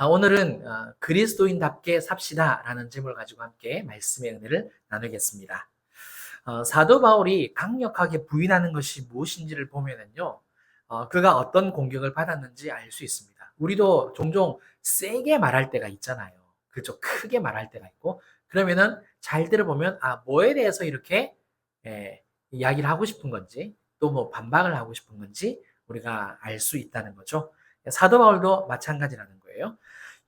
오늘은 그리스도인답게 삽시다라는 제목을 가지고 함께 말씀의 은혜를 나누겠습니다. 사도 바울이 강력하게 부인하는 것이 무엇인지를 보면은요, 그가 어떤 공격을 받았는지 알 수 있습니다. 우리도 종종 세게 말할 때가 있잖아요. 그렇죠? 크게 말할 때가 있고, 그러면은 잘 들어보면, 뭐에 대해서 이렇게 이야기를 하고 싶은 건지, 또 뭐 반박을 하고 싶은 건지 우리가 알 수 있다는 거죠. 사도 바울도 마찬가지라는 거예요.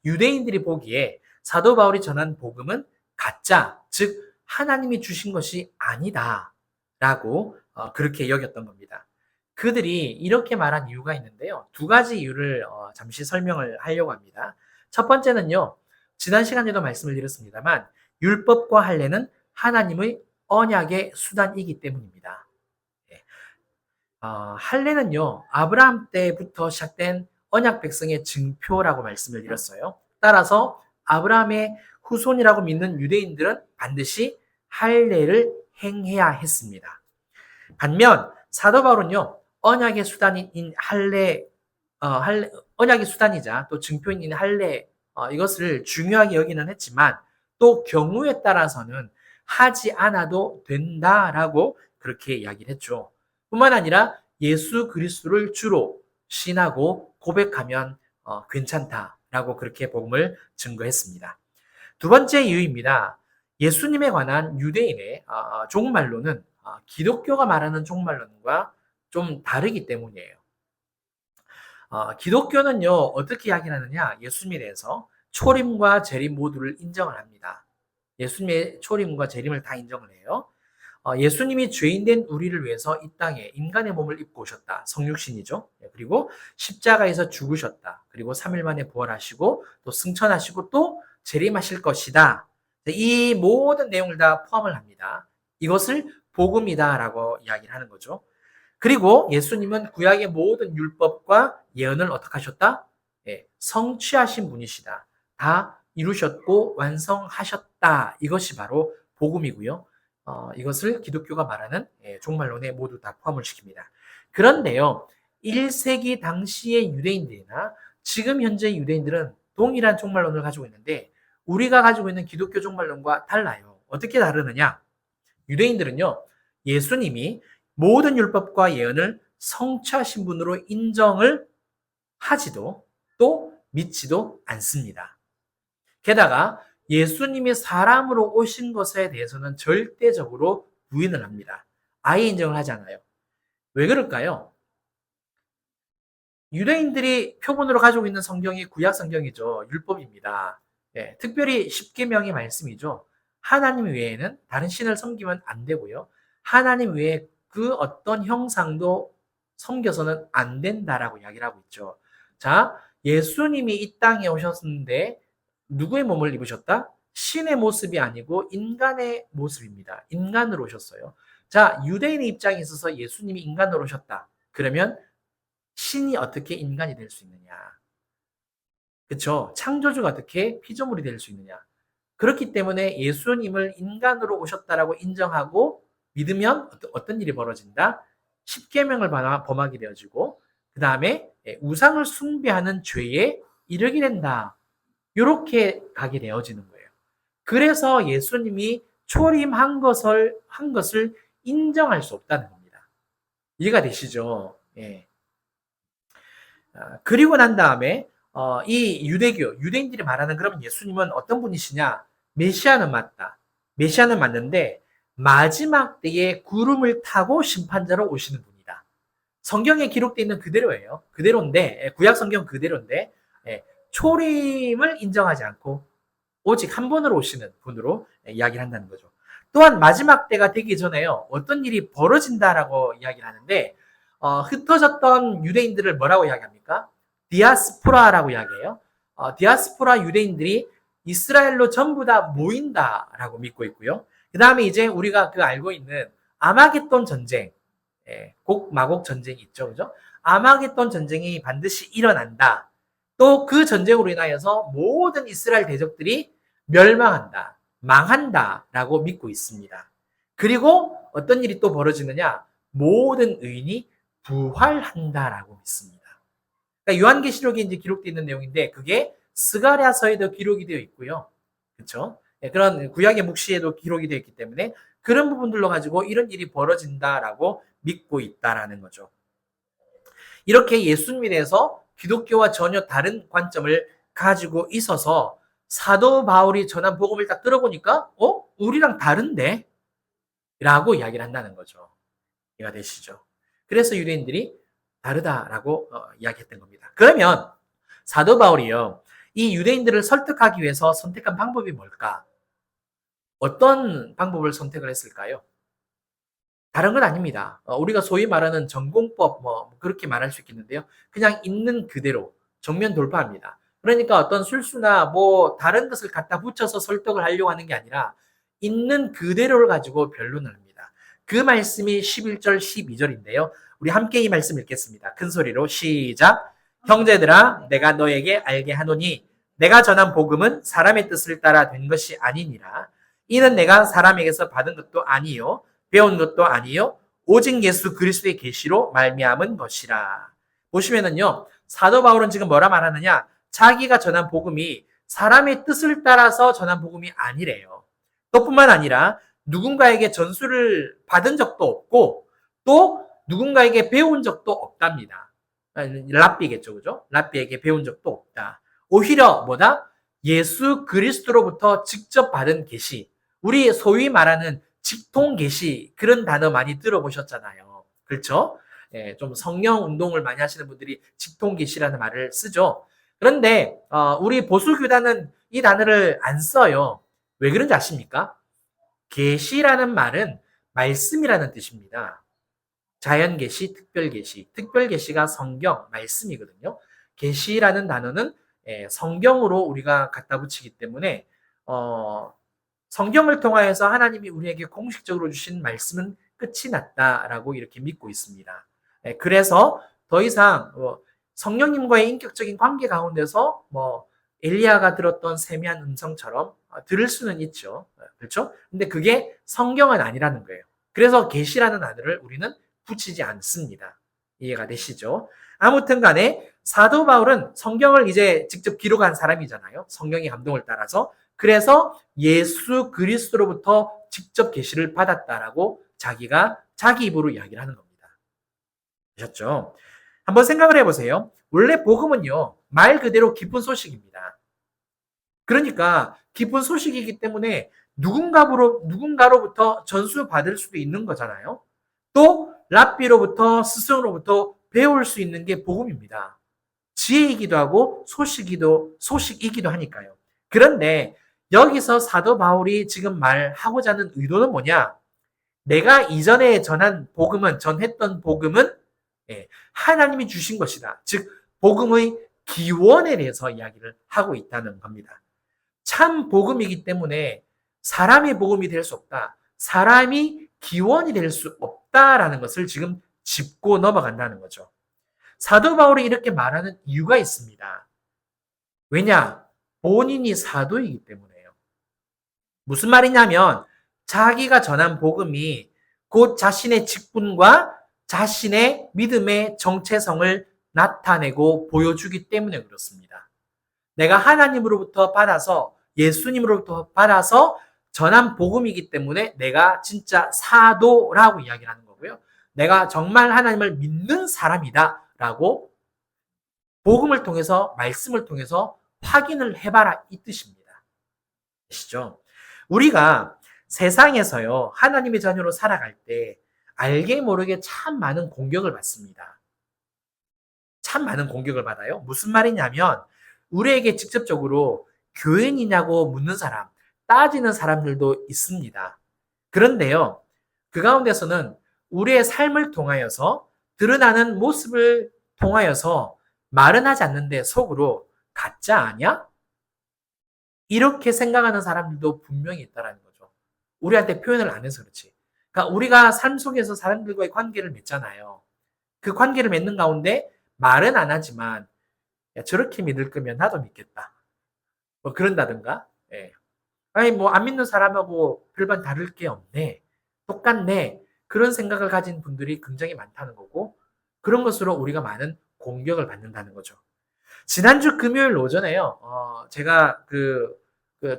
유대인들이 보기에 사도 바울이 전한 복음은 가짜, 즉 하나님이 주신 것이 아니다라고 그렇게 여겼던 겁니다. 그들이 이렇게 말한 이유가 있는데요. 두 가지 이유를 잠시 설명을 하려고 합니다. 첫 번째는요. 지난 시간에도 말씀을 드렸습니다만 율법과 할례는 하나님의 언약의 수단이기 때문입니다. 할례는요. 아브라함 때부터 시작된 언약 백성의 증표라고 말씀을 드렸어요. 따라서 아브라함의 후손이라고 믿는 유대인들은 반드시 할례를 행해야 했습니다. 반면 사도 바울은요. 언약의 수단인 언약의 수단이자 또 증표인 할례 이것을 중요하게 여기는 했지만 또 경우에 따라서는 하지 않아도 된다라고 그렇게 이야기를 했죠. 뿐만 아니라 예수 그리스도를 주로 신하고 고백하면 괜찮다라고 그렇게 복음을 증거했습니다. 두 번째 이유입니다. 예수님에 관한 유대인의 종말론은 기독교가 말하는 종말론과 좀 다르기 때문이에요. 기독교는요, 어떻게 이야기를 하느냐? 예수님에 대해서 초림과 재림 모두를 인정을 합니다. 예수님의 초림과 재림을 다 인정을 해요. 예수님이 죄인된 우리를 위해서 이 땅에 인간의 몸을 입고 오셨다. 성육신이죠. 그리고 십자가에서 죽으셨다. 그리고 3일 만에 부활하시고 또 승천하시고 또 재림하실 것이다. 이 모든 내용을 다 포함을 합니다. 이것을 복음이다라고 이야기를 하는 거죠. 그리고 예수님은 구약의 모든 율법과 예언을 어떻게 하셨다? 성취하신 분이시다. 다 이루셨고 완성하셨다. 이것이 바로 복음이고요. 이것을 기독교가 말하는 종말론에 모두 다 포함을 시킵니다. 그런데요, 1세기 당시의 유대인들이나 지금 현재 유대인들은 동일한 종말론을 가지고 있는데 우리가 가지고 있는 기독교 종말론과 달라요. 어떻게 다르느냐? 유대인들은요, 예수님이 모든 율법과 예언을 성취하신 분으로 인정을 하지도 또 믿지도 않습니다. 게다가 예수님이 사람으로 오신 것에 대해서는 절대적으로 부인을 합니다. 아예 인정을 하지 않아요. 왜 그럴까요? 유대인들이 표본으로 가지고 있는 성경이 구약 성경이죠. 율법입니다. 특별히 십계명의 말씀이죠. 하나님 외에는 다른 신을 섬기면 안 되고요. 하나님 외에 그 어떤 형상도 섬겨서는 안 된다라고 이야기를 하고 있죠. 자, 예수님이 이 땅에 오셨는데 누구의 몸을 입으셨다? 신의 모습이 아니고 인간의 모습입니다. 인간으로 오셨어요. 자, 유대인의 입장에 있어서 예수님이 인간으로 오셨다. 그러면 신이 어떻게 인간이 될 수 있느냐? 그렇죠? 창조주가 어떻게 피조물이 될 수 있느냐? 그렇기 때문에 예수님을 인간으로 오셨다라고 인정하고 믿으면 어떤 일이 벌어진다? 십계명을 범하게 되어지고 그 다음에 우상을 숭배하는 죄에 이르게 된다. 이렇게 가게 되어지는 거예요. 그래서 예수님이 초림한 것을 인정할 수 없다는 겁니다. 이해가 되시죠? 예. 그리고 난 다음에 이 유대인들이 말하는 그러면 예수님은 어떤 분이시냐? 메시아는 맞다. 메시아는 맞는데 마지막 때에 구름을 타고 심판자로 오시는 분이다. 성경에 기록되어 있는 그대로예요. 그대로인데 구약 성경 그대로인데 초림을 인정하지 않고 오직 한 번으로 오시는 분으로 이야기를 한다는 거죠. 또한 마지막 때가 되기 전에요. 어떤 일이 벌어진다라고 이야기를 하는데 흩어졌던 유대인들을 뭐라고 이야기합니까? 디아스포라라고 이야기해요. 디아스포라 유대인들이 이스라엘로 전부 다 모인다라고 믿고 있고요. 그 다음에 이제 우리가 알고 있는 아마겟돈 전쟁, 곡 마곡 전쟁이 있죠, 그죠? 아마겟돈 전쟁이 반드시 일어난다. 또 그 전쟁으로 인하여서 모든 이스라엘 대적들이 멸망한다, 망한다라고 믿고 있습니다. 그리고 어떤 일이 또 벌어지느냐? 모든 의인이 부활한다라고 믿습니다. 그러니까 요한계시록에 이제 기록되어 있는 내용인데 그게 스가랴서에도 기록이 되어 있고요. 그렇죠? 그런 구약의 묵시에도 기록이 되어 있기 때문에 그런 부분들로 가지고 이런 일이 벌어진다라고 믿고 있다라는 거죠. 이렇게 예수님에 대해서 기독교와 전혀 다른 관점을 가지고 있어서 사도 바울이 전한 복음을 딱 들어보니까 우리랑 다른데? 라고 이야기를 한다는 거죠. 이해가 되시죠? 그래서 유대인들이 다르다라고 이야기했던 겁니다. 그러면 사도 바울이요. 이 유대인들을 설득하기 위해서 선택한 방법이 뭘까? 어떤 방법을 선택을 했을까요? 다른 건 아닙니다. 우리가 소위 말하는 전공법 그렇게 말할 수 있겠는데요. 그냥 있는 그대로 정면 돌파합니다. 그러니까 어떤 술수나 다른 것을 갖다 붙여서 설득을 하려고 하는 게 아니라 있는 그대로를 가지고 변론을 합니다. 그 말씀이 11절, 12절인데요. 우리 함께 이 말씀 읽겠습니다. 큰 소리로 시작. 형제들아, 내가 너에게 알게 하노니 내가 전한 복음은 사람의 뜻을 따라 된 것이 아니니라. 이는 내가 사람에게서 받은 것도 아니요 배운 것도 아니요 오직 예수 그리스도의 계시로 말미암은 것이라. 보시면은요. 사도 바울은 지금 뭐라 말하느냐? 자기가 전한 복음이 사람의 뜻을 따라서 전한 복음이 아니래요. 또뿐만 아니라 누군가에게 전수를 받은 적도 없고 또 누군가에게 배운 적도 없답니다. 랍비겠죠. 그죠? 랍비에게 배운 적도 없다. 오히려 뭐다? 예수 그리스도로부터 직접 받은 계시. 우리 소위 말하는 직통 계시 그런 단어 많이 들어보셨잖아요. 그렇죠? 좀 성령 운동을 많이 하시는 분들이 직통 계시라는 말을 쓰죠. 그런데 우리 보수 교단은 이 단어를 안 써요. 왜 그런지 아십니까? 계시라는 말은 말씀이라는 뜻입니다. 자연 계시, 특별 계시. 특별 계시가 성경, 말씀이거든요. 계시라는 단어는 성경으로 우리가 갖다 붙이기 때문에 성경을 통하여서 하나님이 우리에게 공식적으로 주신 말씀은 끝이 났다라고 이렇게 믿고 있습니다. 그래서 더 이상 성령님과의 인격적인 관계 가운데서 엘리야가 들었던 세미한 음성처럼 들을 수는 있죠. 그렇죠? 근데 그게 성경은 아니라는 거예요. 그래서 계시라는 단어를 우리는 붙이지 않습니다. 이해가 되시죠? 아무튼 간에 사도 바울은 성경을 이제 직접 기록한 사람이잖아요. 성경의 감동을 따라서. 그래서 예수 그리스도로부터 직접 계시를 받았다라고 자기가 자기 입으로 이야기를 하는 겁니다. 아셨죠? 한번 생각을 해보세요. 원래 복음은요, 말 그대로 기쁜 소식입니다. 그러니까 기쁜 소식이기 때문에 누군가로부터 전수 받을 수도 있는 거잖아요. 또 랍비로부터 스승으로부터 배울 수 있는 게 복음입니다. 지혜이기도 하고 소식이기도 하니까요. 그런데 여기서 사도 바울이 지금 말하고자 하는 의도는 뭐냐? 내가 이전에 전했던 복음은 하나님이 주신 것이다. 즉 복음의 기원에 대해서 이야기를 하고 있다는 겁니다. 참 복음이기 때문에 사람의 복음이 될 수 없다. 사람이 기원이 될 수 없다라는 것을 지금 짚고 넘어간다는 거죠. 사도 바울이 이렇게 말하는 이유가 있습니다. 왜냐? 본인이 사도이기 때문에요. 무슨 말이냐면 자기가 전한 복음이 곧 자신의 직분과 자신의 믿음의 정체성을 나타내고 보여주기 때문에 그렇습니다. 내가 하나님으로부터 받아서 예수님으로부터 받아서 전한 복음이기 때문에 내가 진짜 사도라고 이야기를 하는 거고요. 내가 정말 하나님을 믿는 사람이다라고 복음을 통해서 말씀을 통해서 확인을 해봐라 이 뜻입니다. 아시죠? 우리가 세상에서요 하나님의 자녀로 살아갈 때 알게 모르게 참 많은 공격을 받습니다. 참 많은 공격을 받아요. 무슨 말이냐면 우리에게 직접적으로 교인이냐고 묻는 사람, 따지는 사람들도 있습니다. 그런데요, 그 가운데서는 우리의 삶을 통하여서 드러나는 모습을 통하여서 말은 하지 않는데 속으로 가짜 아니야? 이렇게 생각하는 사람들도 분명히 있다는 거죠. 우리한테 표현을 안 해서 그렇지. 그러니까 우리가 삶 속에서 사람들과의 관계를 맺잖아요. 그 관계를 맺는 가운데 말은 안 하지만 야, 저렇게 믿을 거면 나도 믿겠다. 그런다든가. 예. 아니 안 믿는 사람하고 별반 다를 게 없네. 똑같네. 그런 생각을 가진 분들이 굉장히 많다는 거고 그런 것으로 우리가 많은 공격을 받는다는 거죠. 지난주 금요일 오전에요. 제가 그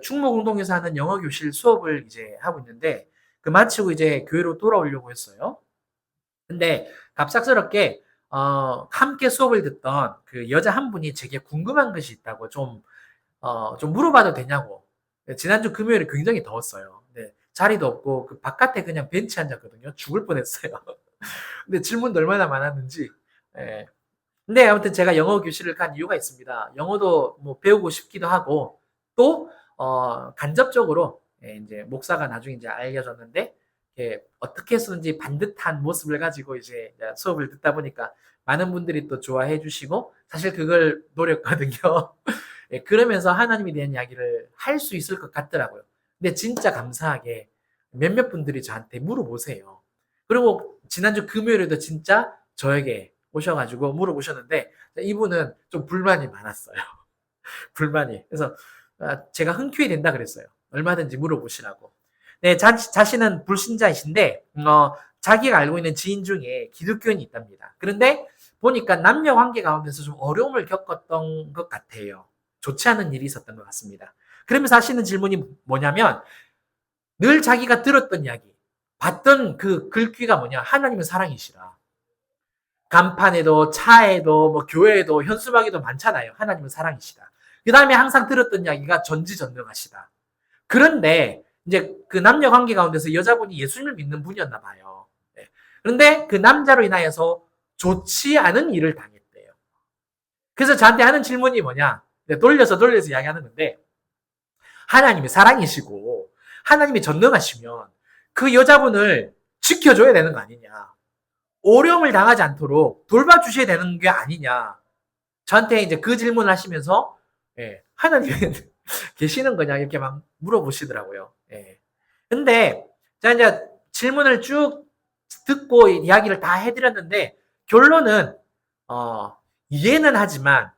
충무공동에서 하는 영어 교실 수업을 이제 하고 있는데 그 마치고 이제 교회로 돌아오려고 했어요. 근데 갑작스럽게 함께 수업을 듣던 그 여자 한 분이 제게 궁금한 것이 있다고 좀 물어봐도 되냐고. 지난주 금요일에 굉장히 더웠어요. 네, 자리도 없고 그 바깥에 그냥 벤치 앉았거든요. 죽을 뻔했어요. 근데 질문도 얼마나 많았는지. 예. 근데 아무튼 제가 영어 교실을 간 이유가 있습니다. 영어도 뭐 배우고 싶기도 하고 또 간접적으로 예, 이제 목사가 나중에 이제 알려줬는데 예, 어떻게 해서든지 반듯한 모습을 가지고 이제 수업을 듣다 보니까 많은 분들이 또 좋아해 주시고 사실 그걸 노렸거든요. 예, 그러면서 하나님에 대한 이야기를 할 수 있을 것 같더라고요. 근데 진짜 감사하게 몇몇 분들이 저한테 물어보세요. 그리고 지난주 금요일에도 진짜 저에게 오셔가지고 물어보셨는데 이분은 좀 불만이 많았어요. 불만이. 그래서 제가 흔쾌히 된다 그랬어요. 얼마든지 물어보시라고. 네, 자신은 불신자이신데 자기가 알고 있는 지인 중에 기독교인이 있답니다. 그런데 보니까 남녀 관계 가운데서 좀 어려움을 겪었던 것 같아요. 좋지 않은 일이 있었던 것 같습니다. 그러면서 하시는 질문이 뭐냐면 늘 자기가 들었던 이야기, 봤던 그 글귀가 뭐냐? 하나님은 사랑이시라. 간판에도 차에도 뭐 교회에도 현수막에도 많잖아요. 하나님은 사랑이시다. 그 다음에 항상 들었던 이야기가 전지전능하시다. 그런데 이제 그 남녀 관계 가운데서 여자분이 예수님을 믿는 분이었나 봐요. 네. 그런데 그 남자로 인하여서 좋지 않은 일을 당했대요. 그래서 저한테 하는 질문이 뭐냐? 네, 돌려서 이야기하는 건데 하나님이 사랑이시고 하나님이 전능하시면 그 여자분을 지켜줘야 되는 거 아니냐? 오령을 당하지 않도록 돌봐주셔야 되는 게 아니냐. 저한테 이제 그 질문을 하시면서, 예, 하나님 계시는 거냐, 이렇게 막 물어보시더라고요. 예. 근데, 제가 이제 질문을 쭉 듣고 이야기를 다 해드렸는데, 결론은, 이해는 하지만,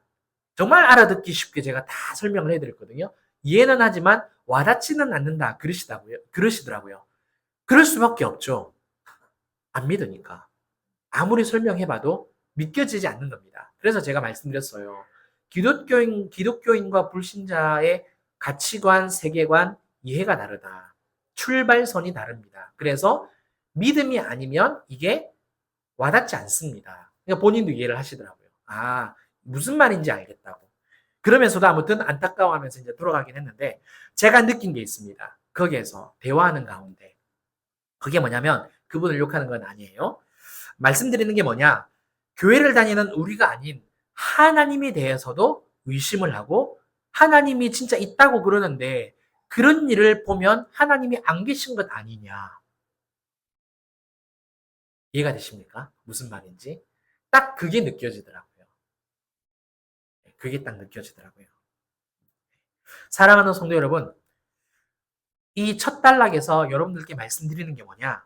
정말 알아듣기 쉽게 제가 다 설명을 해드렸거든요. 이해는 하지만, 와닿지는 않는다. 그러시더라고요. 그럴 수밖에 없죠. 안 믿으니까. 아무리 설명해봐도 믿겨지지 않는 겁니다. 그래서 제가 말씀드렸어요. 기독교인과 불신자의 가치관, 세계관, 이해가 다르다. 출발선이 다릅니다. 그래서 믿음이 아니면 이게 와닿지 않습니다. 그러니까 본인도 이해를 하시더라고요. 아, 무슨 말인지 알겠다고. 그러면서도 아무튼 안타까워하면서 이제 돌아가긴 했는데 제가 느낀 게 있습니다. 거기에서 대화하는 가운데. 그게 뭐냐면 그분을 욕하는 건 아니에요. 말씀드리는 게 뭐냐? 교회를 다니는 우리가 아닌 하나님에 대해서도 의심을 하고 하나님이 진짜 있다고 그러는데 그런 일을 보면 하나님이 안 계신 것 아니냐. 이해가 되십니까? 무슨 말인지? 딱 그게 느껴지더라고요. 그게 딱 느껴지더라고요. 사랑하는 성도 여러분, 이 첫 단락에서 여러분들께 말씀드리는 게 뭐냐?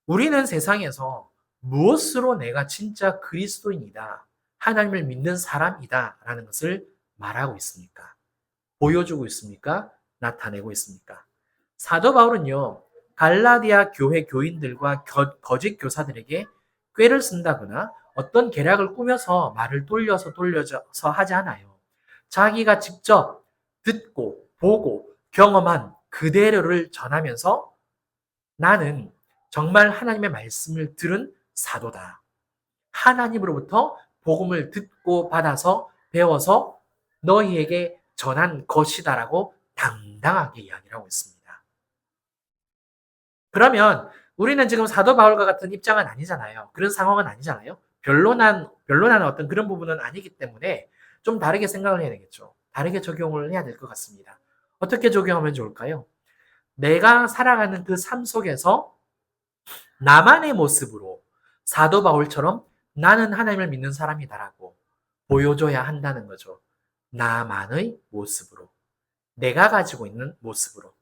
우리는 세상에서 무엇으로 내가 진짜 그리스도인이다, 하나님을 믿는 사람이다 라는 것을 말하고 있습니까? 보여주고 있습니까? 나타내고 있습니까? 사도 바울은요, 갈라디아 교회 교인들과 거짓 교사들에게 꾀를 쓴다거나 어떤 계략을 꾸며서 말을 돌려서 하지 않아요. 자기가 직접 듣고 보고 경험한 그대로를 전하면서 나는 정말 하나님의 말씀을 들은 사도다. 하나님으로부터 복음을 듣고 받아서 배워서 너희에게 전한 것이다라고 당당하게 이야기를 하고 있습니다. 그러면 우리는 지금 사도 바울과 같은 입장은 아니잖아요. 그런 상황은 아니잖아요. 변론하는 어떤 그런 부분은 아니기 때문에 좀 다르게 생각을 해야 되겠죠. 다르게 적용을 해야 될 것 같습니다. 어떻게 적용하면 좋을까요? 내가 살아가는 그 삶 속에서 나만의 모습으로 사도 바울처럼 나는 하나님을 믿는 사람이다라고 보여줘야 한다는 거죠. 나만의 모습으로. 내가 가지고 있는 모습으로.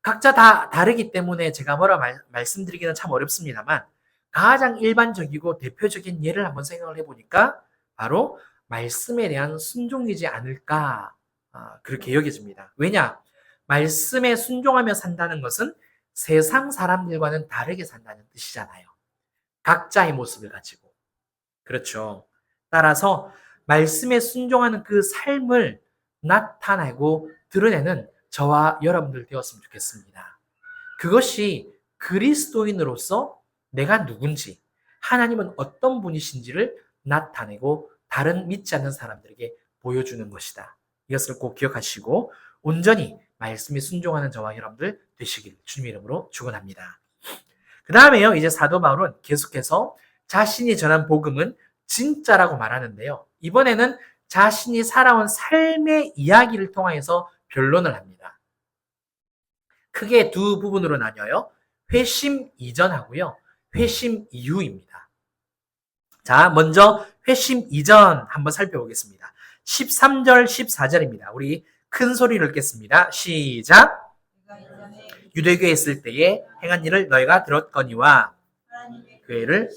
각자 다 다르기 때문에 제가 뭐라 말씀드리기는 참 어렵습니다만 가장 일반적이고 대표적인 예를 한번 생각을 해보니까 바로 말씀에 대한 순종이지 않을까 그렇게 여겨집니다. 왜냐? 말씀에 순종하며 산다는 것은 세상 사람들과는 다르게 산다는 뜻이잖아요. 각자의 모습을 가지고. 그렇죠. 따라서 말씀에 순종하는 그 삶을 나타내고 드러내는 저와 여러분들 되었으면 좋겠습니다. 그것이 그리스도인으로서 내가 누군지, 하나님은 어떤 분이신지를 나타내고 다른 믿지 않는 사람들에게 보여주는 것이다. 이것을 꼭 기억하시고 온전히 말씀에 순종하는 저와 여러분들 되시길 주님의 이름으로 축원합니다. 그 다음에요, 이제 사도 바울은 계속해서 자신이 전한 복음은 진짜라고 말하는데요. 이번에는 자신이 살아온 삶의 이야기를 통해서 변론을 합니다. 크게 두 부분으로 나뉘어요. 회심 이전하고요. 회심 이후입니다. 자, 먼저 회심 이전 한번 살펴보겠습니다. 13절, 14절입니다. 우리 큰 소리를 읽겠습니다. 시작! 유대교에 있을 때에 행한 일을 너희가 들었거니와 교회를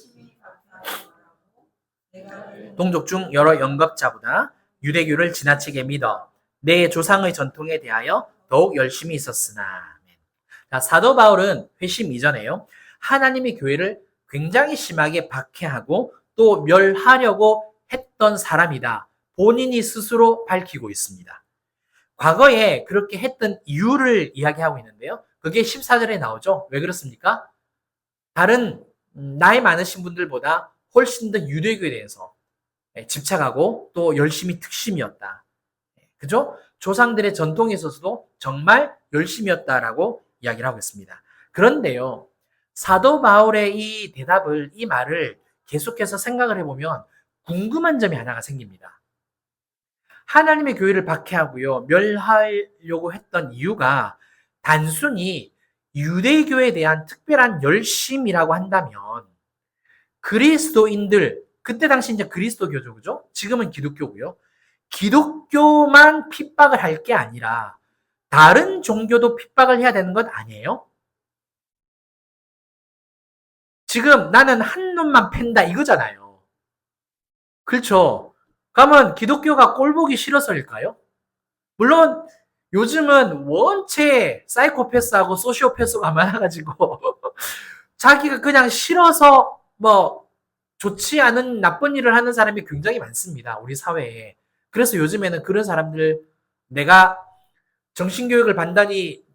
동족 중 여러 영겁자보다 유대교를 지나치게 믿어 내 조상의 전통에 대하여 더욱 열심히 있었으나. 자, 사도 바울은 회심 이전에요, 하나님의 교회를 굉장히 심하게 박해하고 또 멸하려고 했던 사람이다. 본인이 스스로 밝히고 있습니다. 과거에 그렇게 했던 이유를 이야기하고 있는데요. 그게 14절에 나오죠. 왜 그렇습니까? 다른 나이 많으신 분들보다 훨씬 더 유대교에 대해서 집착하고 또 열심히 특심이었다. 그죠? 조상들의 전통에 있어서도 정말 열심이었다라고 이야기를 하고 있습니다. 그런데요, 사도 바울의 이 대답을, 이 말을 계속해서 생각을 해보면 궁금한 점이 하나가 생깁니다. 하나님의 교회를 박해하고요, 멸하려고 했던 이유가 단순히 유대교에 대한 특별한 열심이라고 한다면 그리스도인들, 그때 당시 이제 그리스도교죠, 그죠? 지금은 기독교고요. 기독교만 핍박을 할 게 아니라 다른 종교도 핍박을 해야 되는 것 아니에요? 지금 나는 한 놈만 팬다 이거잖아요. 그렇죠? 그러면 기독교가 꼴보기 싫어서일까요? 물론 요즘은 원체 사이코패스하고 소시오패스가 많아가지고 자기가 그냥 싫어서 뭐 좋지 않은 나쁜 일을 하는 사람이 굉장히 많습니다. 우리 사회에. 그래서 요즘에는 그런 사람들 내가 정신교육을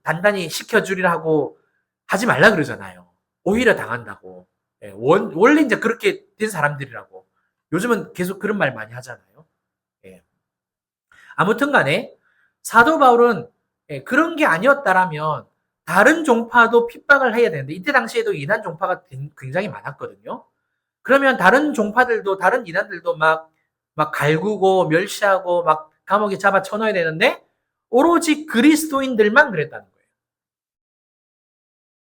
단단히 시켜주리라 하고 하지 말라 그러잖아요. 오히려 당한다고. 원래 이제 그렇게 된 사람들이라고. 요즘은 계속 그런 말 많이 하잖아요. 예. 아무튼 간에 사도 바울은 그런 게 아니었다라면 다른 종파도 핍박을 해야 되는데, 이때 당시에도 이단 종파가 굉장히 많았거든요. 그러면 다른 종파들도, 다른 이단들도 막 갈구고 멸시하고 막 감옥에 잡아 쳐넣어야 되는데 오로지 그리스도인들만 그랬다는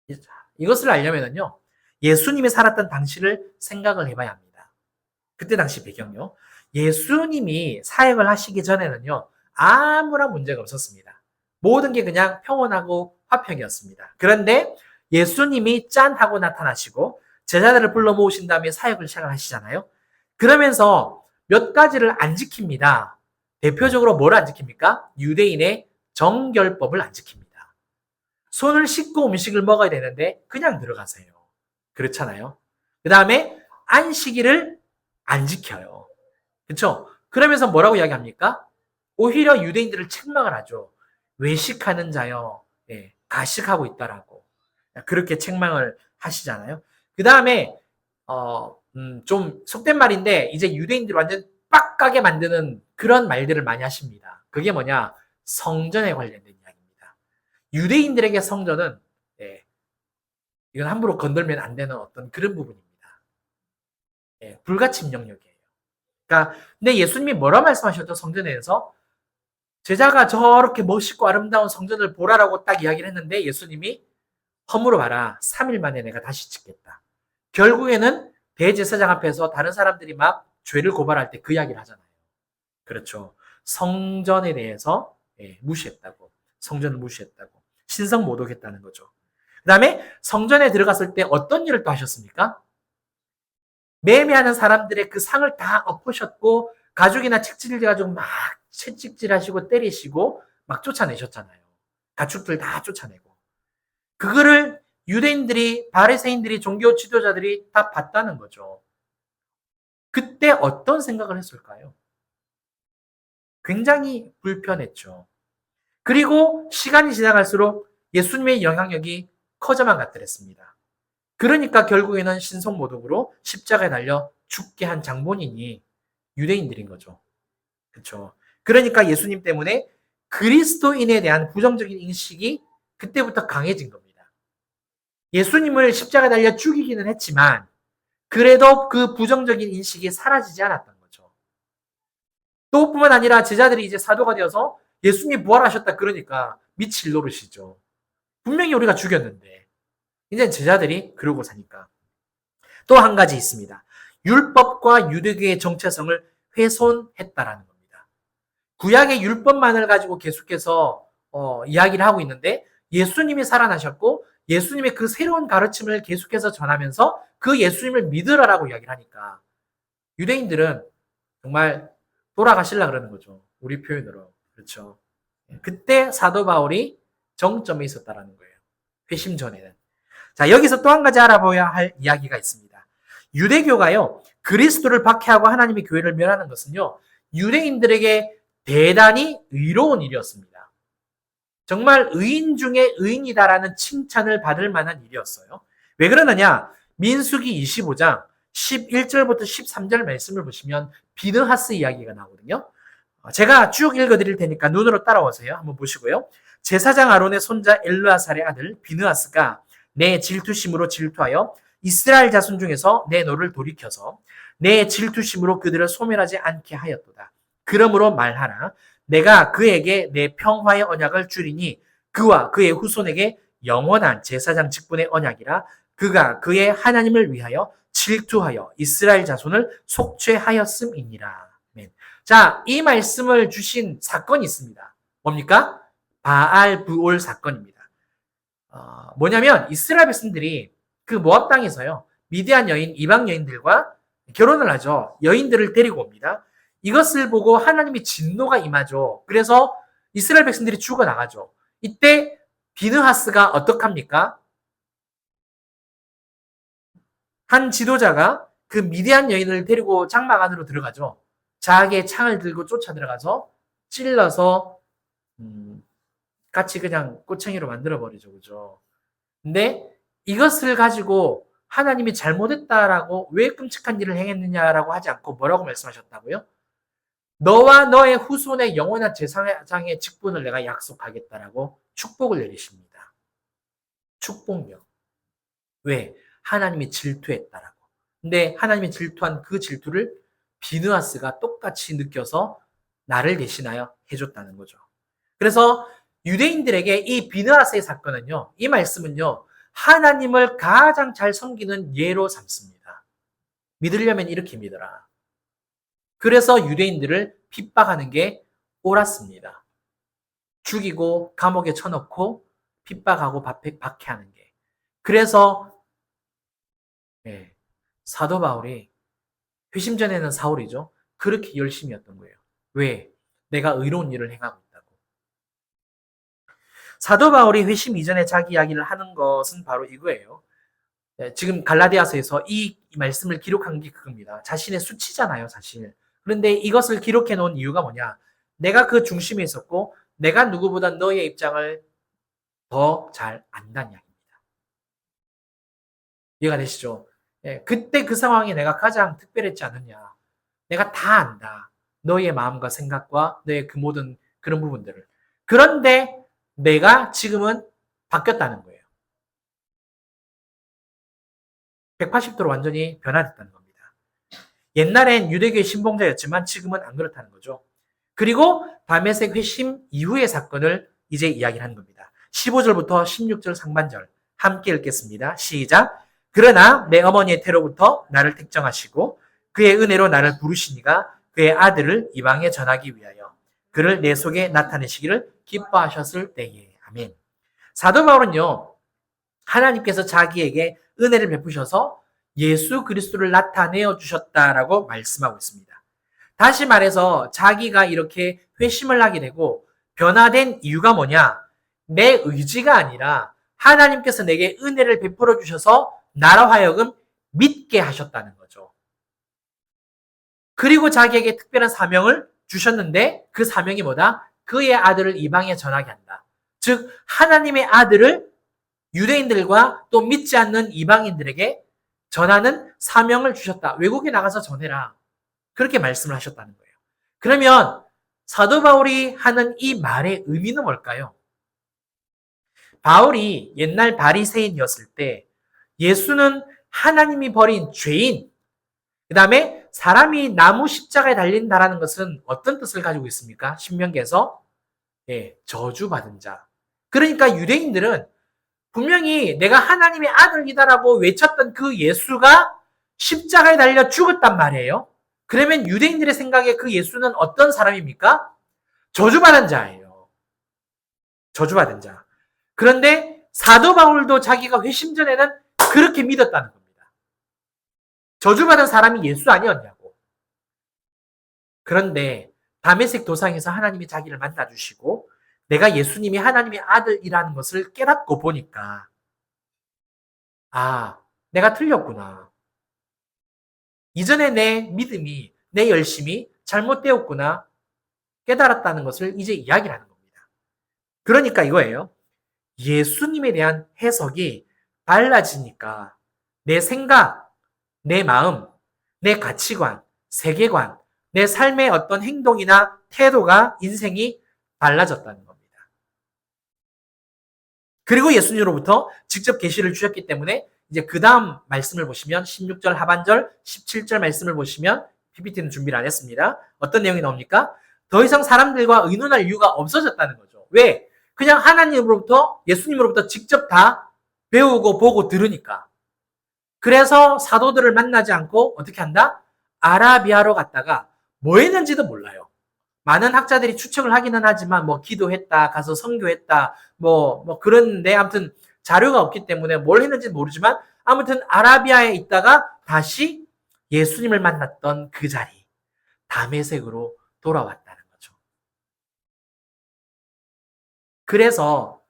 거예요. 이것을 알려면요, 예수님이 살았던 당시를 생각을 해봐야 합니다. 그때 당시 배경요. 예수님이 사역을 하시기 전에는요, 아무런 문제가 없었습니다. 모든 게 그냥 평온하고 화평이었습니다. 그런데 예수님이 짠 하고 나타나시고 제자들을 불러 모으신 다음에 사역을 시작을 하시잖아요. 그러면서 몇 가지를 안 지킵니다. 대표적으로 뭘 안 지킵니까? 유대인의 정결법을 안 지킵니다. 손을 씻고 음식을 먹어야 되는데 그냥 들어가세요. 그렇잖아요. 그 다음에 안식일을 안 지켜요. 그렇죠? 그러면서 뭐라고 이야기합니까? 오히려 유대인들을 책망을 하죠. 외식하는 자여, 가식하고 있다라고. 그렇게 책망을 하시잖아요. 그 다음에 좀 속된 말인데 이제 유대인들 완전 빡가게 만드는 그런 말들을 많이 하십니다. 그게 뭐냐? 성전에 관련된 이야기입니다. 유대인들에게 성전은 이건 함부로 건들면 안 되는 어떤 그런 부분입니다. 불가침 영역이에요. 그러니까 근데 예수님이 뭐라 말씀하셨죠? 성전에 대해서 제자가 저렇게 멋있고 아름다운 성전을 보라라고 딱 이야기를 했는데 예수님이 허물어 봐라. 3일 만에 내가 다시 짓겠다. 결국에는 대제사장 앞에서 다른 사람들이 막 죄를 고발할 때 그 이야기를 하잖아요. 그렇죠. 성전에 대해서 무시했다고. 성전을 무시했다고. 신성 모독했다는 거죠. 그 다음에 성전에 들어갔을 때 어떤 일을 또 하셨습니까? 매매하는 사람들의 그 상을 다 엎으셨고 가죽이나 책질을 가지고 막 채찍질하시고 때리시고 막 쫓아내셨잖아요. 가축들 다 쫓아내고. 그거를 유대인들이, 바리새인들이, 종교 지도자들이 다 봤다는 거죠. 그때 어떤 생각을 했을까요? 굉장히 불편했죠. 그리고 시간이 지나갈수록 예수님의 영향력이 커져만 갔더랬습니다. 그러니까 결국에는 신성모독으로 십자가에 달려 죽게 한 장본인이 유대인들인 거죠. 그렇죠. 그러니까 예수님 때문에 그리스도인에 대한 부정적인 인식이 그때부터 강해진 겁니다. 예수님을 십자가에 달려 죽이기는 했지만 그래도 그 부정적인 인식이 사라지지 않았던 거죠. 또 뿐만 아니라 제자들이 이제 사도가 되어서 예수님이 부활하셨다 그러니까 미칠 노릇이죠. 분명히 우리가 죽였는데 이제 제자들이 그러고 사니까. 또 한 가지 있습니다. 율법과 유대교의 정체성을 훼손했다라는 겁니다. 구약의 율법만을 가지고 계속해서 이야기를 하고 있는데 예수님이 살아나셨고 예수님의 그 새로운 가르침을 계속해서 전하면서 그 예수님을 믿으라라고 이야기를 하니까 유대인들은 정말 돌아가실라 그러는 거죠. 우리 표현으로. 그렇죠. 그때 사도 바울이 정점에 있었다라는 거예요. 회심 전에는. 자, 여기서 또 한 가지 알아봐야 할 이야기가 있습니다. 유대교가요, 그리스도를 박해하고 하나님의 교회를 멸하는 것은요, 유대인들에게 대단히 의로운 일이었습니다. 정말 의인 중에 의인이다라는 칭찬을 받을 만한 일이었어요. 왜 그러느냐? 민수기 25장 11절부터 13절 말씀을 보시면 비느하스 이야기가 나오거든요. 제가 쭉 읽어드릴 테니까 눈으로 따라오세요. 한번 보시고요. 제사장 아론의 손자 엘르아살의 아들 비느하스가 내 질투심으로 질투하여 이스라엘 자손 중에서 내 노를 돌이켜서 내 질투심으로 그들을 소멸하지 않게 하였도다. 그러므로 말하라. 내가 그에게 내 평화의 언약을 주리니 그와 그의 후손에게 영원한 제사장 직분의 언약이라. 그가 그의 하나님을 위하여 질투하여 이스라엘 자손을 속죄하였음이니라. 자, 이 말씀을 주신 사건이 있습니다. 뭡니까? 바알 부올 사건입니다. 뭐냐면 이스라엘 백성들이 그 모압 땅에서요, 미디안 여인, 이방 여인들과 결혼을 하죠. 여인들을 데리고 옵니다. 이것을 보고 하나님이 진노가 임하죠. 그래서 이스라엘 백성들이 죽어나가죠. 이때 비느하스가 어떡합니까? 한 지도자가 그 미디안 여인을 데리고 장막 안으로 들어가죠. 자기의 창을 들고 쫓아 들어가서 찔러서 같이 그냥 꼬챙이로 만들어버리죠. 그죠? 근데 이것을 가지고 하나님이 잘못했다라고 왜 끔찍한 일을 행했느냐라고 하지 않고 뭐라고 말씀하셨다고요? 너와 너의 후손의 영원한 제사장의 직분을 내가 약속하겠다라고 축복을 내리십니다. 축복력. 왜? 하나님이 질투했다라고. 근데 하나님이 질투한 그 질투를 비느하스가 똑같이 느껴서 나를 대신하여 해줬다는 거죠. 그래서 유대인들에게 이 비느하스의 사건은요, 이 말씀은요, 하나님을 가장 잘 섬기는 예로 삼습니다. 믿으려면 이렇게 믿어라. 그래서 유대인들을 핍박하는 게 옳았습니다. 죽이고 감옥에 쳐넣고 핍박하고 박해하는 게. 그래서 사도 바울이 회심 전에는 사울이죠. 그렇게 열심히 했던 거예요. 왜? 내가 의로운 일을 행하고 있다고. 사도 바울이 회심 이전에 자기 이야기를 하는 것은 바로 이거예요. 지금 갈라디아서에서 이 말씀을 기록한 게 그겁니다. 자신의 수치잖아요, 사실. 그런데 이것을 기록해 놓은 이유가 뭐냐? 내가 그 중심에 있었고 내가 누구보다 너의 입장을 더 잘 안다는 이야기입니다. 이해가 되시죠? 그때 그 상황에 내가 가장 특별했지 않느냐. 내가 다 안다. 너의 마음과 생각과 너의 그 모든 그런 부분들을. 그런데 내가 지금은 바뀌었다는 거예요. 180도로 완전히 변화됐다는 겁니다. 옛날엔 유대교의 신봉자였지만 지금은 안 그렇다는 거죠. 그리고 다메섹 회심 이후의 사건을 이제 이야기를 하는 겁니다. 15절부터 16절 상반절 함께 읽겠습니다. 시작. 그러나 내 어머니의 태로부터 나를 택정하시고 그의 은혜로 나를 부르시니가 그의 아들을 이방에 전하기 위하여 그를 내 속에 나타내시기를 기뻐하셨을 때에. 아멘. 사도 바울은요, 하나님께서 자기에게 은혜를 베푸셔서 예수 그리스도를 나타내어 주셨다라고 말씀하고 있습니다. 다시 말해서 자기가 이렇게 회심을 하게 되고 변화된 이유가 뭐냐? 내 의지가 아니라 하나님께서 내게 은혜를 베풀어 주셔서 나로 하여금 믿게 하셨다는 거죠. 그리고 자기에게 특별한 사명을 주셨는데 그 사명이 뭐다? 그의 아들을 이방에 전하게 한다. 즉 하나님의 아들을 유대인들과 또 믿지 않는 이방인들에게 전하는 사명을 주셨다. 외국에 나가서 전해라. 그렇게 말씀을 하셨다는 거예요. 그러면 사도 바울이 하는 이 말의 의미는 뭘까요? 바울이 옛날 바리새인이었을 때 예수는 하나님이 버린 죄인, 그 다음에 사람이 나무 십자가에 달린다라는 것은 어떤 뜻을 가지고 있습니까? 신명기에서 저주받은 자. 그러니까 유대인들은 분명히 내가 하나님의 아들이다라고 외쳤던 그 예수가 십자가에 달려 죽었단 말이에요. 그러면 유대인들의 생각에 그 예수는 어떤 사람입니까? 저주받은 자예요. 저주받은 자. 그런데 사도 바울도 자기가 회심 전에는 그렇게 믿었다는 겁니다. 저주받은 사람이 예수 아니었냐고. 그런데 다메섹 도상에서 하나님이 자기를 만나주시고 내가 예수님이 하나님의 아들이라는 것을 깨닫고 보니까 내가 틀렸구나. 이전에 내 믿음이, 내 열심이 잘못되었구나 깨달았다는 것을 이제 이야기를 하는 겁니다. 그러니까 이거예요. 예수님에 대한 해석이 달라지니까 내 생각, 내 마음, 내 가치관, 세계관, 내 삶의 어떤 행동이나 태도가 인생이 달라졌다는 겁니다. 그리고 예수님으로부터 직접 계시를 주셨기 때문에 이제 그 다음 말씀을 보시면 16절 하반절, 17절 말씀을 보시면 PPT는 준비를 안 했습니다. 어떤 내용이 나옵니까? 더 이상 사람들과 의논할 이유가 없어졌다는 거죠. 왜? 그냥 하나님으로부터, 예수님으로부터 직접 다 배우고 보고 들으니까. 그래서 사도들을 만나지 않고 어떻게 한다? 아라비아로 갔다가 뭐 했는지도 몰라요. 많은 학자들이 추측을 하기는 하지만 뭐 기도했다, 가서 선교했다, 뭐 그런데 아무튼 자료가 없기 때문에 뭘 했는지 모르지만 아무튼 아라비아에 있다가 다시 예수님을 만났던 그 자리, 다메섹으로 돌아왔다는 거죠. 그래서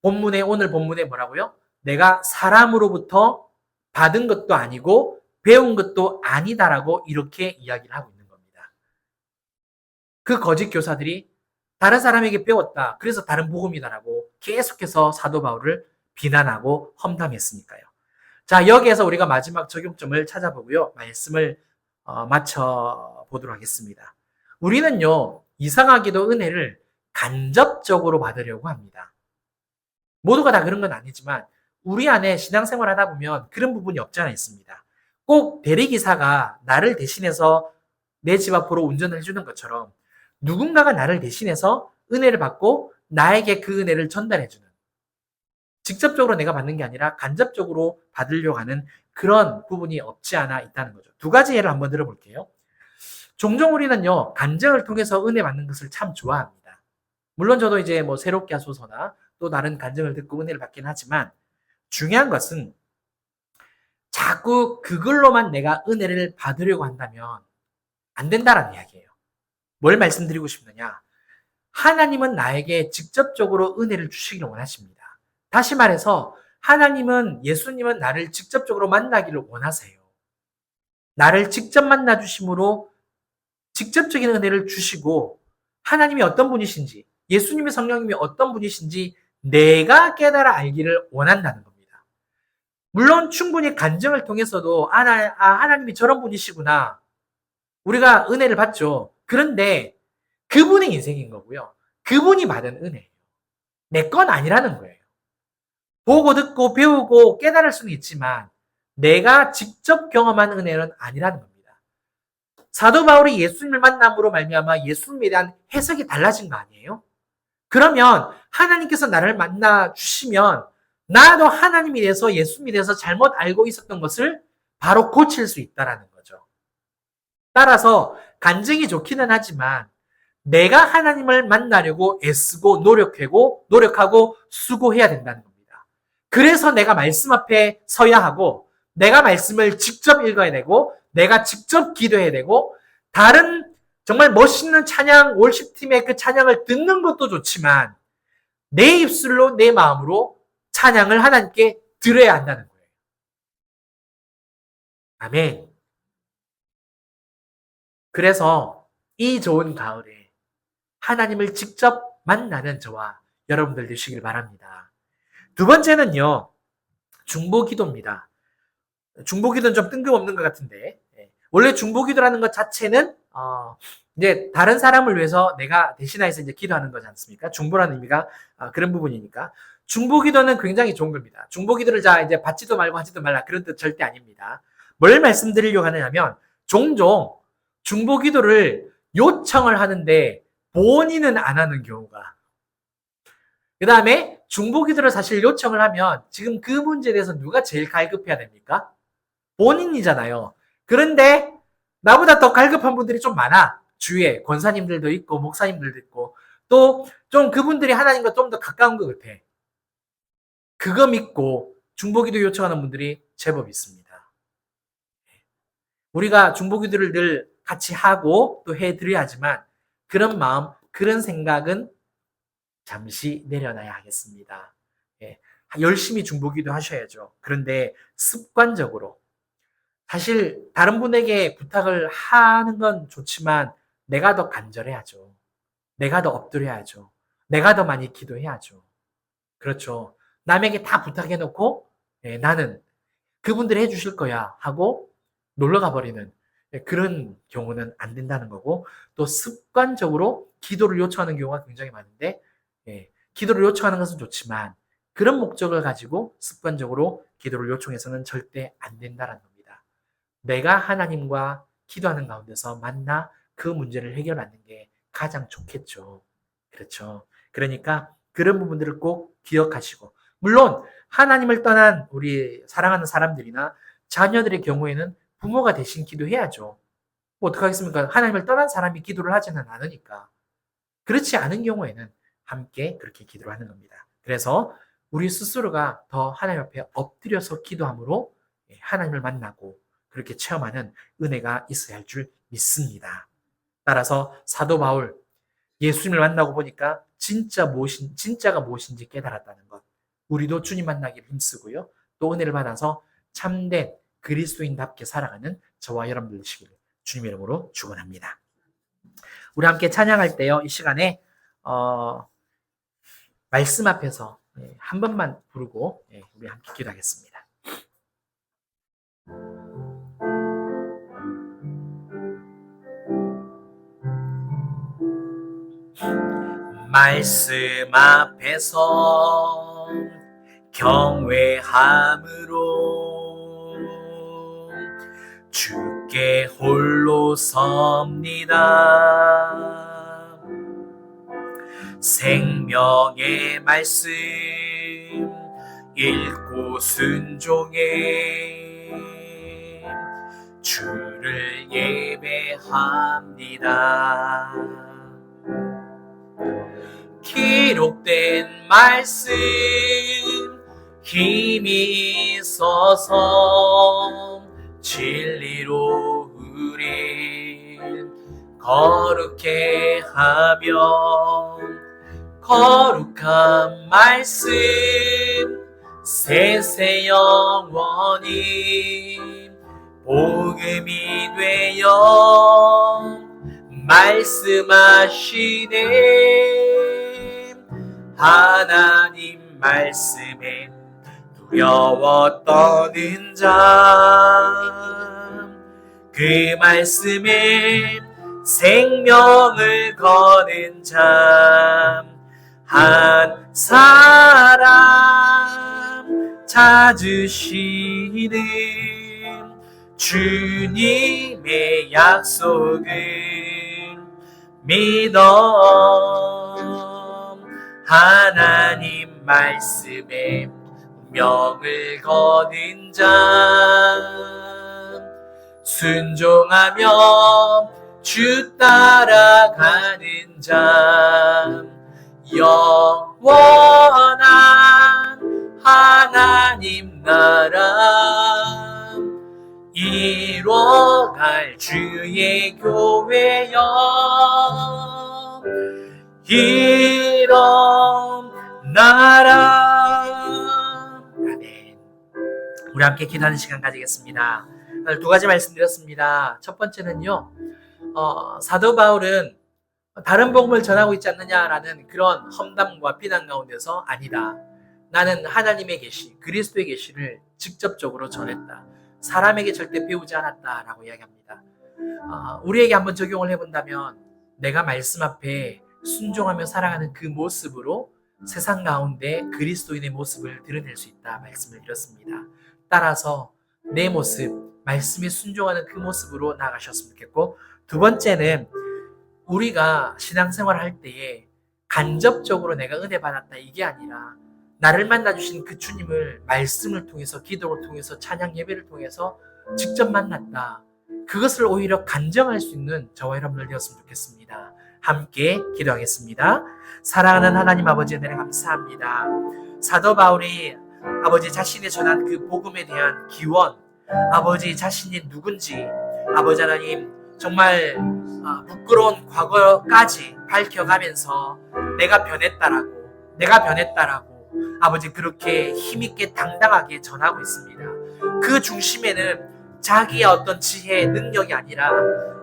오늘 본문에 뭐라고요? 내가 사람으로부터 받은 것도 아니고 배운 것도 아니다라고 이렇게 이야기를 하고 있는 겁니다. 그 거짓 교사들이 다른 사람에게 배웠다. 그래서 다른 복음이다라고 계속해서 사도 바울을 비난하고 험담했으니까요. 자, 여기에서 우리가 마지막 적용점을 찾아보고요. 말씀을 마쳐보도록 하겠습니다. 우리는요, 이상하게도 은혜를 간접적으로 받으려고 합니다. 모두가 다 그런 건 아니지만 우리 안에 신앙생활 하다 보면 그런 부분이 없지 않아 있습니다. 꼭 대리기사가 나를 대신해서 내 집 앞으로 운전을 해주는 것처럼 누군가가 나를 대신해서 은혜를 받고 나에게 그 은혜를 전달해주는, 직접적으로 내가 받는 게 아니라 간접적으로 받으려고 하는 그런 부분이 없지 않아 있다는 거죠. 두 가지 예를 한번 들어볼게요. 종종 우리는요, 간증을 통해서 은혜 받는 것을 참 좋아합니다. 물론 저도 이제 뭐 새롭게 하소서나 또 다른 간증을 듣고 은혜를 받긴 하지만 중요한 것은 자꾸 그걸로만 내가 은혜를 받으려고 한다면 안 된다라는 이야기예요. 뭘 말씀드리고 싶느냐? 하나님은 나에게 직접적으로 은혜를 주시기를 원하십니다. 다시 말해서 예수님은 나를 직접적으로 만나기를 원하세요. 나를 직접 만나 주심으로 직접적인 은혜를 주시고 하나님이 어떤 분이신지, 예수님의 성령님이 어떤 분이신지 내가 깨달아 알기를 원한다는 겁니다. 물론 충분히 간증을 통해서도 하나님이 저런 분이시구나. 우리가 은혜를 받죠. 그런데 그분의 인생인 거고요. 그분이 받은 은혜예요. 내 건 아니라는 거예요. 보고 듣고 배우고 깨달을 수는 있지만 내가 직접 경험한 은혜는 아니라는 겁니다. 사도 바울이 예수님을 만남으로 말미암아 예수님에 대한 해석이 달라진 거 아니에요? 그러면 하나님께서 나를 만나 주시면 나도 하나님에 대해서 예수님에 대해서 잘못 알고 있었던 것을 바로 고칠 수 있다라는 거죠. 따라서 간증이 좋기는 하지만 내가 하나님을 만나려고 애쓰고 노력하고 수고해야 된다는 겁니다. 그래서 내가 말씀 앞에 서야 하고 내가 말씀을 직접 읽어야 되고 내가 직접 기도해야 되고 다른 정말 멋있는 찬양 월십팀의 그 찬양을 듣는 것도 좋지만 내 입술로 내 마음으로 찬양을 하나님께 드려야 한다는 거예요. 아멘. 그래서 이 좋은 가을에 하나님을 직접 만나는 저와 여러분들 되시길 바랍니다. 두 번째는요, 중보기도입니다. 중보기도는 좀 뜬금없는 것 같은데, 원래 중보기도라는 것 자체는 이제 다른 사람을 위해서 내가 대신해서 이제 기도하는 거지 않습니까? 중보라는 의미가 그런 부분이니까. 중보기도는 굉장히 좋은 겁니다. 중보기도를 자 이제 받지도 말고 하지도 말라 그런 뜻 절대 아닙니다. 뭘 말씀드리려고 하느냐면 종종 중보기도를 요청을 하는데 본인은 안 하는 경우가. 그 다음에 중보기도를 사실 요청을 하면 지금 그 문제에 대해서 누가 제일 갈급해야 됩니까? 본인이잖아요. 그런데 나보다 더 갈급한 분들이 좀 많아. 주위에 권사님들도 있고 목사님들도 있고 또 좀 그분들이 하나님과 좀 더 가까운 것 같아. 그거 믿고 중보기도 요청하는 분들이 제법 있습니다. 우리가 중보기도를 늘 같이 하고 또 해드려야지만 그런 마음, 그런 생각은 잠시 내려놔야 하겠습니다. 열심히 중보기도 하셔야죠. 그런데 습관적으로 사실 다른 분에게 부탁을 하는 건 좋지만 내가 더 간절해야죠. 내가 더 엎드려야죠. 내가 더 많이 기도해야죠. 그렇죠. 남에게 다 부탁해놓고 나는 그분들이 해주실 거야 하고 놀러 가버리는 그런 경우는 안 된다는 거고 또 습관적으로 기도를 요청하는 경우가 굉장히 많은데 기도를 요청하는 것은 좋지만 그런 목적을 가지고 습관적으로 기도를 요청해서는 절대 안 된다는 겁니다. 내가 하나님과 기도하는 가운데서 만나 그 문제를 해결하는 게 가장 좋겠죠. 그렇죠. 그러니까 그런 부분들을 꼭 기억하시고 물론 하나님을 떠난 우리 사랑하는 사람들이나 자녀들의 경우에는 부모가 대신 기도해야죠. 뭐 어떡하겠습니까? 하나님을 떠난 사람이 기도를 하지는 않으니까. 그렇지 않은 경우에는 함께 그렇게 기도를 하는 겁니다. 그래서 우리 스스로가 더 하나님 앞에 엎드려서 기도함으로 하나님을 만나고 그렇게 체험하는 은혜가 있어야 할 줄 믿습니다. 따라서 사도 바울 예수님을 만나고 보니까 진짜가 무엇인지 깨달았다는 것. 우리도 주님 만나기를 힘쓰고요. 또 은혜를 받아서 참된 그리스도인답게 살아가는 저와 여러분들 되시기를 주님 이름으로 축원합니다. 우리 함께 찬양할 때요. 이 시간에 말씀 앞에서 한 번만 부르고 우리 함께 기도하겠습니다. 말씀 앞에서 경외함으로 주께 홀로 섭니다. 생명의 말씀 읽고 순종해 주를 예배합니다. 기록된 말씀 힘이 있어서 진리로 우릴 거룩해 하며 거룩한 말씀 세세 영원히 복음이 되어 말씀하시네. 하나님 말씀에 두려워 떠는 자, 그 말씀에 생명을 거는 자, 한 사람 찾으시는 주님의 약속을 믿어. 하나님 말씀에 명을 거는 자, 순종하며 주 따라가는 자, 영원한 하나님 나라 이뤄갈 주의 교회여 일어나라. 아멘. 우리 함께 기도하는 시간 가지겠습니다. 오늘 두 가지 말씀드렸습니다. 첫 번째는요, 사도 바울은 다른 복음을 전하고 있지 않느냐라는 그런 험담과 비난 가운데서 아니다. 나는 하나님의 계시, 그리스도의 계시를 직접적으로 전했다. 사람에게 절대 배우지 않았다라고 이야기합니다. 우리에게 한번 적용을 해본다면 내가 말씀 앞에 순종하며 살아가는 그 모습으로 세상 가운데 그리스도인의 모습을 드러낼 수 있다 말씀을 드렸습니다. 따라서 내 모습, 말씀에 순종하는 그 모습으로 나아가셨으면 좋겠고, 두 번째는 우리가 신앙생활을 할 때에 간접적으로 내가 은혜 받았다 이게 아니라 나를 만나주신 그 주님을 말씀을 통해서, 기도를 통해서, 찬양 예배를 통해서 직접 만났다. 그것을 오히려 간증할 수 있는 저와 여러분들 되었으면 좋겠습니다. 함께 기도하겠습니다. 사랑하는 하나님 아버지, 은혜를 감사합니다. 사도 바울이 아버지 자신의 전한 그 복음에 대한 기원, 아버지 자신이 누군지, 아버지 하나님 정말 부끄러운 과거까지 밝혀가면서 내가 변했다라고 아버지 그렇게 힘있게 당당하게 전하고 있습니다. 그 중심에는 자기의 어떤 지혜, 능력이 아니라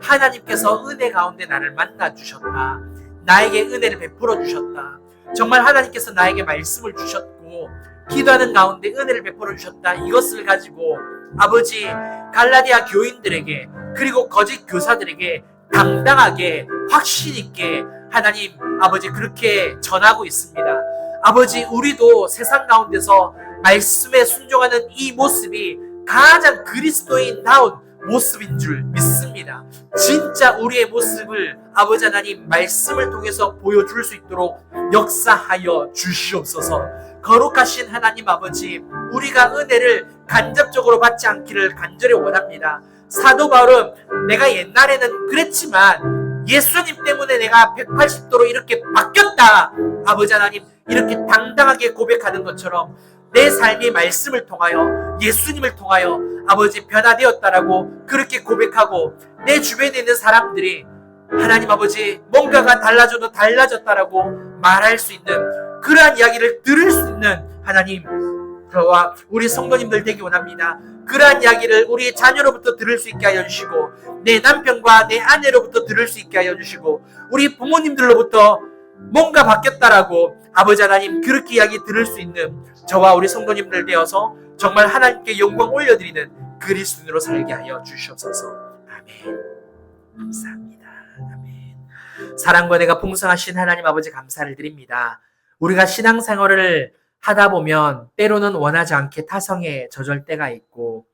하나님께서 은혜 가운데 나를 만나주셨다. 나에게 은혜를 베풀어 주셨다. 정말 하나님께서 나에게 말씀을 주셨고 기도하는 가운데 은혜를 베풀어 주셨다. 이것을 가지고 아버지 갈라디아 교인들에게, 그리고 거짓 교사들에게 당당하게 확신 있게 하나님 아버지 그렇게 전하고 있습니다. 아버지 우리도 세상 가운데서 말씀에 순종하는 이 모습이 가장 그리스도인다운 모습인 줄 믿습니다. 진짜 우리의 모습을 아버지 하나님 말씀을 통해서 보여줄 수 있도록 역사하여 주시옵소서. 거룩하신 하나님 아버지, 우리가 은혜를 간접적으로 받지 않기를 간절히 원합니다. 사도 바울은 내가 옛날에는 그랬지만 예수님 때문에 내가 180도로 이렇게 바뀌었다. 아버지 하나님 이렇게 당당하게 고백하는 것처럼 내 삶이 말씀을 통하여, 예수님을 통하여 아버지 변화되었다라고 그렇게 고백하고, 내 주변에 있는 사람들이 하나님 아버지 뭔가가 달라져도 달라졌다라고 말할 수 있는 그러한 이야기를 들을 수 있는 하나님, 저와 우리 성도님들 되기 원합니다. 그러한 이야기를 우리 자녀로부터 들을 수 있게 하여 주시고, 내 남편과 내 아내로부터 들을 수 있게 하여 주시고, 우리 부모님들로부터 뭔가 바뀌었다라고 아버지 하나님 그렇게 이야기 들을 수 있는 저와 우리 성도님들 되어서 정말 하나님께 영광 올려드리는 그리스도인으로 살게 하여 주시옵소서. 아멘. 감사합니다. 아멘. 사랑과 내가 풍성하신 하나님 아버지 감사를 드립니다. 우리가 신앙생활을 하다 보면 때로는 원하지 않게 타성에 젖을 때가 있고,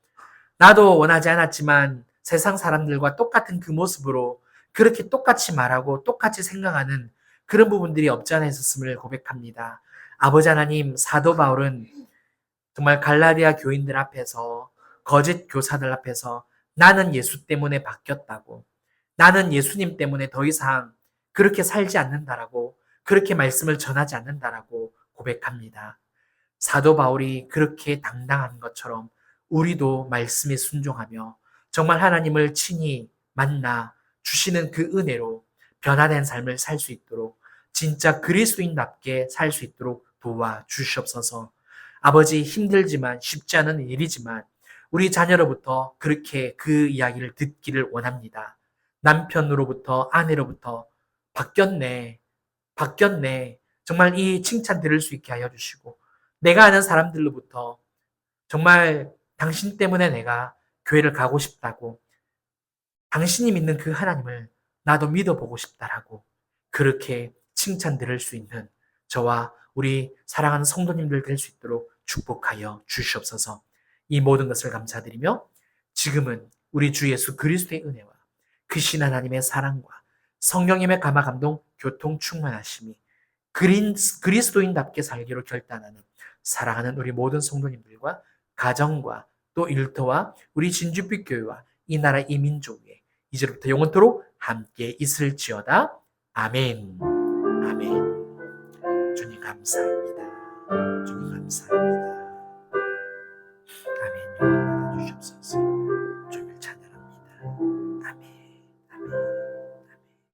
나도 원하지 않았지만 세상 사람들과 똑같은 그 모습으로 그렇게 똑같이 말하고 똑같이 생각하는 그런 부분들이 없지 않아 있었음을 고백합니다. 아버지 하나님, 사도 바울은 정말 갈라디아 교인들 앞에서, 거짓 교사들 앞에서 나는 예수 때문에 바뀌었다고, 나는 예수님 때문에 더 이상 그렇게 살지 않는다라고, 그렇게 말씀을 전하지 않는다라고 고백합니다. 사도 바울이 그렇게 당당한 것처럼 우리도 말씀에 순종하며 정말 하나님을 친히 만나 주시는 그 은혜로 변화된 삶을 살 수 있도록, 진짜 그리스도인답게 살 수 있도록 도와주시옵소서. 아버지, 힘들지만 쉽지 않은 일이지만 우리 자녀로부터 그렇게 그 이야기를 듣기를 원합니다. 남편으로부터, 아내로부터 바뀌었네, 정말 이 칭찬 들을 수 있게 하여 주시고, 내가 아는 사람들로부터 정말 당신 때문에 내가 교회를 가고 싶다고, 당신이 믿는 그 하나님을 나도 믿어보고 싶다라고 그렇게 칭찬 들을 수 있는 저와 우리 사랑하는 성도님들 될 수 있도록 축복하여 주시옵소서. 이 모든 것을 감사드리며 지금은 우리 주 예수 그리스도의 은혜와 크신 하나님의 사랑과 성령님의 감화 감동 교통 충만하심이 그리스도인답게 살기로 결단하는 사랑하는 우리 모든 성도님들과 가정과 또 일터와 우리 진주빛 교회와 이 나라 이 민족 위에 이제부터 영원토록 함께 있을지어다. 아멘. 아멘. 주님 감사합니다. 주님 감사합니다.